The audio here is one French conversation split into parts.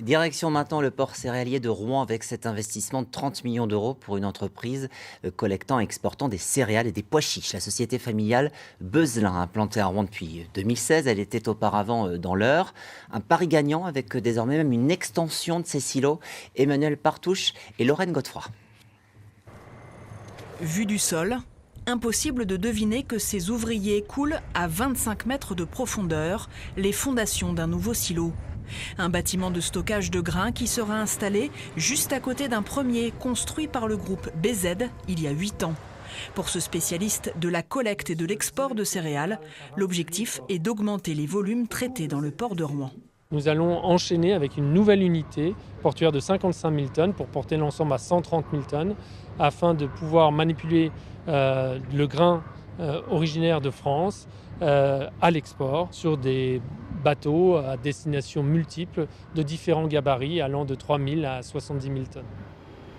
Direction maintenant le port céréalier de Rouen avec cet investissement de 30 millions d'euros pour une entreprise collectant et exportant des céréales et des pois chiches. La société familiale Beuzelin, implantée à Rouen depuis 2016, elle était auparavant dans l'Eure. Un pari gagnant avec désormais même une extension de ses silos. Emmanuel Partouche et Lorraine Godefroy. Vue du sol, impossible de deviner que ces ouvriers coulent à 25 mètres de profondeur les fondations d'un nouveau silo. Un bâtiment de stockage de grains qui sera installé juste à côté d'un premier construit par le groupe BZ il y a 8 ans. Pour ce spécialiste de la collecte et de l'export de céréales, l'objectif est d'augmenter les volumes traités dans le port de Rouen. Nous allons enchaîner avec une nouvelle unité portuaire de 55 000 tonnes pour porter l'ensemble à 130 000 tonnes afin de pouvoir manipuler le grain originaire de France à l'export sur des bateaux à destination multiples de différents gabarits allant de 3 000 à 70 000 tonnes.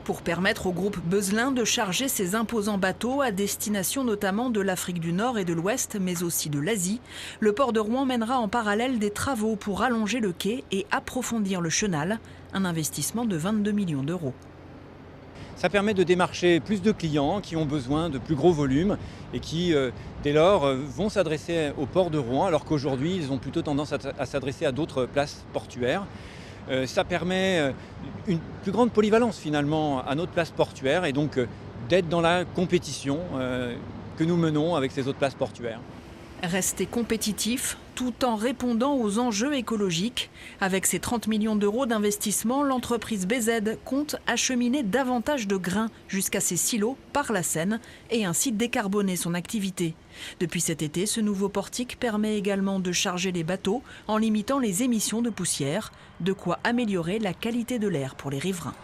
Pour permettre au groupe Beuzelin de charger ses imposants bateaux à destination notamment de l'Afrique du Nord et de l'Ouest, mais aussi de l'Asie, le port de Rouen mènera en parallèle des travaux pour allonger le quai et approfondir le chenal, un investissement de 22 millions d'euros. Ça permet de démarcher plus de clients qui ont besoin de plus gros volumes et qui, dès lors, vont s'adresser au port de Rouen, alors qu'aujourd'hui, ils ont plutôt tendance à s'adresser à d'autres places portuaires. Ça permet une plus grande polyvalence finalement à notre place portuaire et donc d'être dans la compétition que nous menons avec ces autres places portuaires. Rester compétitif tout en répondant aux enjeux écologiques. Avec ses 30 millions d'euros d'investissement, l'entreprise BZ compte acheminer davantage de grains jusqu'à ses silos par la Seine et ainsi décarboner son activité. Depuis cet été, ce nouveau portique permet également de charger les bateaux en limitant les émissions de poussière, de quoi améliorer la qualité de l'air pour les riverains.